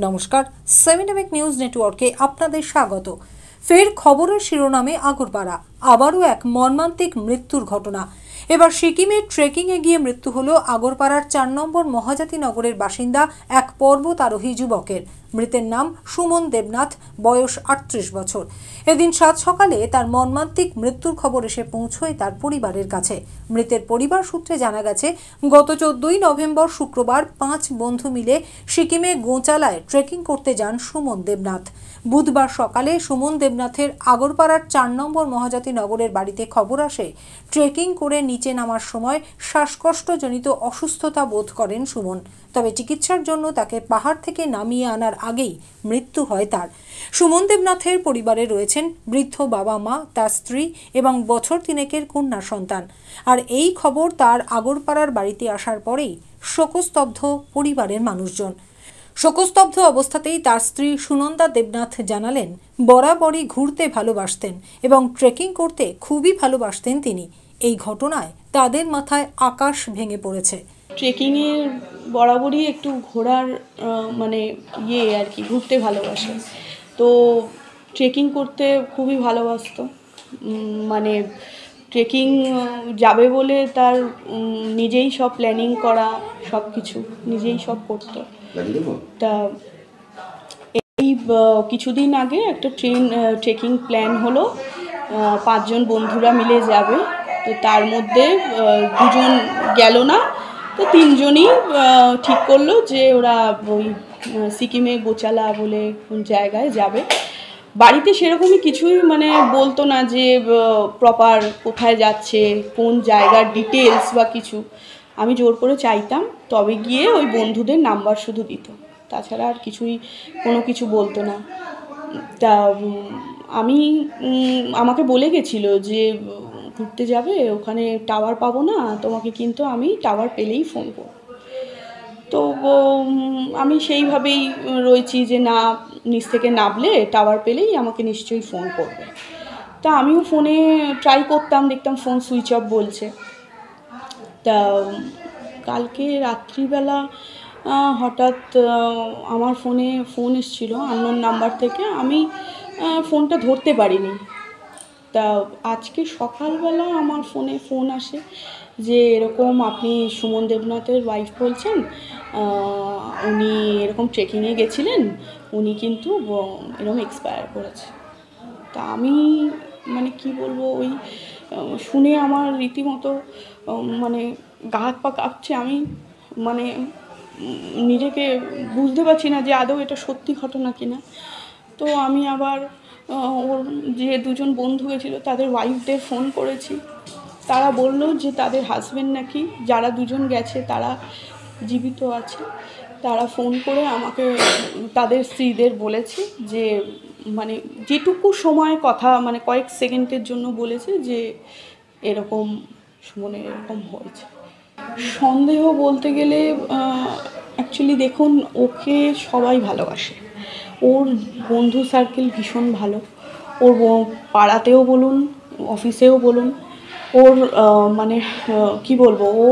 নমস্কার, 7 নিউজ নেটওয়ার্কে আপনাদের স্বাগত। ফের খবরের শিরোনামে আগরপাড়া, আবারও এক মর্মান্তিক মৃত্যুর ঘটনা। এবার সিকিমের ট্রেকিংয়ে গিয়ে মৃত্যু হলো আগরপাড়ার 4 নম্বর মহাজাতি নগরের বাসিন্দা এক পর্বতারোহী যুবকের। মৃতের নাম সুমন দেবনাথ, বয়স 38 বছর। এদিন সাত সকালে তার মর্মান্তিক মৃত্যুর খবর এসে পৌঁছয় তার পরিবারের কাছে। মৃতের পরিবার সূত্রে জানা গেছে, গত 14ই নভেম্বর শুক্রবার 5 বন্ধু মিলে সিকিমে গোঁচালায় ট্রেকিং করতে যান সুমন দেবনাথ। বুধবার সকালে সুমন দেবনাথের আগরপাড়ার 4 নম্বর মহাজাতি নগরের বাড়িতে খবর আসে, ট্রেকিং করে নিচে নামার সময় শ্বাসকষ্টজনিত অসুস্থতা বোধ করেন সুমন। তবে চিকিৎসার জন্য তাকে পাহাড় থেকে নামিয়ে আনার আগেই মৃত্যু হয় তার। সুমন দেবনাথের পরিবারে রয়েছেন বৃদ্ধ বাবা মা, তার স্ত্রী এবং বছর 3 কন্যা সন্তান। আর এই খবর তার আগরপাড়ার বাড়িতে আসার পরেই শোকস্তব্ধ পরিবারের মানুষজন। শোকস্তব্ধ অবস্থাতেই তার স্ত্রী সুনন্দা দেবনাথ জানালেন, বরাবরই ঘুরতে ভালোবাসতেন এবং ট্রেকিং করতে খুবই ভালোবাসতেন তিনি। এই ঘটনায় তাদের মাথায় আকাশ ভেঙে পড়েছে। ট্রেকিংয়ের বরাবরই একটু ঘোরার আর কি, ঘুরতে ভালোবাসে, তো ট্রেকিং করতে খুবই ভালোবাসতো। ট্রেকিং যাবে বলে তার নিজেই সব প্ল্যানিং করা, সব কিছু নিজেই সব করতো। তা এই কিছুদিন আগে একটা ট্রেকিং প্ল্যান হলো, 5 জন বন্ধুরা মিলে যাবে। তো তার মধ্যে 2 জন গেল না, তো 3 জনই ঠিক করলো যে ওরা ওই সিকিমে গোচালা বলে কোন জায়গায় যাবে। বাড়িতে সেরকমই কিছুই বলতো না যে প্রপার কোথায় যাচ্ছে, কোন জায়গার ডিটেলস বা কিছু। আমি জোর করে চাইতাম, তবে গিয়ে ওই বন্ধুদের নাম্বার শুধু দিত, তাছাড়া আর কিছুই কোনো কিছু বলতো না। তা আমাকে বলে গেছিলো যে ঘুরতে যাবে, ওখানে টাওয়ার পাবো না তোমাকে, কিন্তু আমি টাওয়ার পেলেই ফোন করব। তো আমি সেইভাবেই রয়েছি যে না, নিচ থেকে নামলে টাওয়ার পেলেই আমাকে নিশ্চয়ই ফোন করবে। তা আমিও ফোনে ট্রাই করতাম, দেখতাম ফোন সুইচ অফ বলছে। তা কালকে রাত্রিবেলা হঠাৎ আমার ফোনে ফোন এসেছিলো আননোন নাম্বার থেকে, আমি ফোনটা ধরতে পারিনি। তা আজকে সকালবেলা আমার ফোনে ফোন আসে যে এরকম আপনি সুমন দেবনাথের ওয়াইফ বলছেন, উনি এরকম ট্রেকিংয়ে গেছিলেন, উনি কিন্তু এরকম এক্সপায়ার করেছে। তা আমি কি বলবো, ওই শুনে আমার রীতিমতো গা হাত পা কাঁপছে। আমি নিজেকে বুঝতে পারছি না যে আদৌ এটা সত্যি ঘটনা কিনা। তো আমি আবার ওর যে 2 জন বন্ধু গেছিলো তাদের ওয়াইফদের ফোন করেছি। তারা বললো যে তাদের হাজব্যান্ড নাকি, যারা 2 জন গেছে তারা জীবিত আছে। তারা ফোন করে আমাকে তাদের স্ত্রীদের বলেছে যে যেটুকু সময় কথা কয়েক সেকেন্ডের জন্য বলেছে যে এরকম এরকম হয়েছে। সন্দেহ বলতে গেলে অ্যাকচুয়ালি দেখুন, ওকে সবাই ভালোবাসে, ওর বন্ধু সার্কেল ভীষণ ভালো, ওর পাড়াতেও বলুন, অফিসেও বলুন, ওর কি বলবো, ও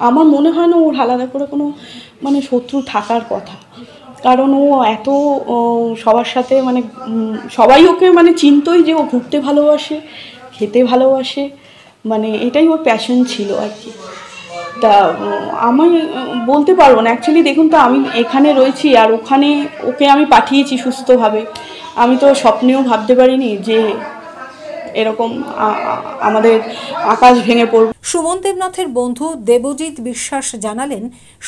আমার মনে হয় না ওর আলাদা করে কোনো শত্রু থাকার কথা। কারণ ও এত সবার সাথে সবাই ওকে চিনতই যে ও ঘুরতে ভালোবাসে, খেতে ভালোবাসে, এটাই ওর প্যাশন ছিল আর কি। তা আমি বলতে পারবো না অ্যাকচুয়ালি। দেখুন, তো আমি এখানে রয়েছি আর ওখানে ওকে আমি পাঠিয়েছি সুস্থভাবে। আমি তো স্বপ্নেও ভাবতে পারিনি যে এরকম আমাদের আকাশ ভেঙে পড়বে। সুমন দেবনাথের বন্ধু দেবজিৎ বিশ্বাস জানালেন,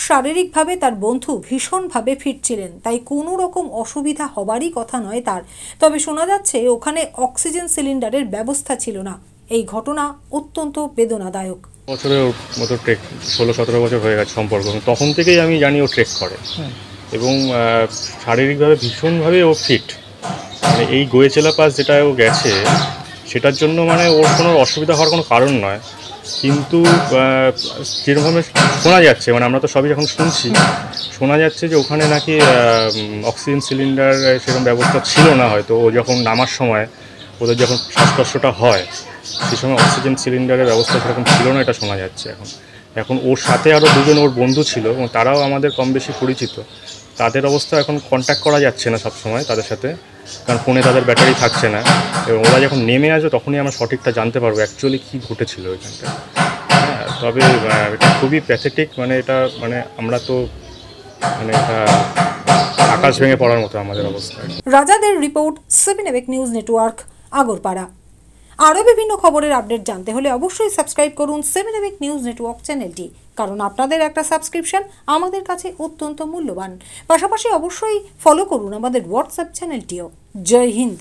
শারীরিকভাবে তার বন্ধু ভীষণভাবে ফিট ছিলেন, তাই কোনো রকম অসুবিধা হবারই কথা নয় তার। তবে শোনা যাচ্ছে ওখানে অক্সিজেন সিলিন্ডারের ব্যবস্থা ছিল না। এই ঘটনা অত্যন্ত বেদনাদায়ক। বছরের মতো ট্রেক, 16-17 বছর হয়ে গেছে সম্পর্ক। তখন থেকেই আমি জানি ও ট্রেক করে এবং শারীরিকভাবে ভীষণভাবে ও ফিট। এই গোয়েচেলা পাস যেটা ও গেছে সেটার জন্য ওর কোনো অসুবিধা হওয়ার কোনো কারণ নয়। কিন্তু যেরকমভাবে শোনা যাচ্ছে, আমরা তো সবই যখন শুনছি, শোনা যাচ্ছে যে ওখানে নাকি অক্সিজেন সিলিন্ডার সেরকম ব্যবস্থা ছিল না। হয়তো ও যখন নামার সময় ওদের যখন শ্বাসকষ্টটা হয়, সেই সময় অক্সিজেন সিলিন্ডারের ব্যবস্থা সেরকম ছিল না, এটা শোনা যাচ্ছে। এখন ওর সাথে আরও 2 জন ওর বন্ধু ছিল এবং তারাও আমাদের কম বেশি পরিচিত। তাদের অবস্থা এখন কন্ট্যাক্ট করা যাচ্ছে না সবসময় তাদের সাথে, কারণ ফোনে তাদের ব্যাটারি থাকছে না, এবং ওরা যখন নেমে আসবে তখনই আমরা সঠিকটা জানতে পারবো অ্যাকচুয়ালি কী ঘটেছিল ওইখানটা। হ্যাঁ, তবে এটা খুবই প্যাথেটিক, মানে এটা মানে আমরা তো মানে এটা আকাশ ভেঙে পড়ার মতো আমাদের অবস্থা। রাজাদের রিপোর্ট, 7 এবেক নিউজ নেটওয়ার্ক, আগরপাড়া। আরও বিভিন্ন খবরের আপডেট জানতে হলে অবশ্যই সাবস্ক্রাইব করুন 7 এবেক নিউজ নেটওয়ার্ক চ্যানেলটি, কারণ আপনাদের একটা সাবস্ক্রিপশন আমাদের কাছে অত্যন্ত মূল্যবান। পাশাপাশি অবশ্যই ফলো করুন আমাদের হোয়াটসঅ্যাপ চ্যানেলটিও। জয় হিন্দ।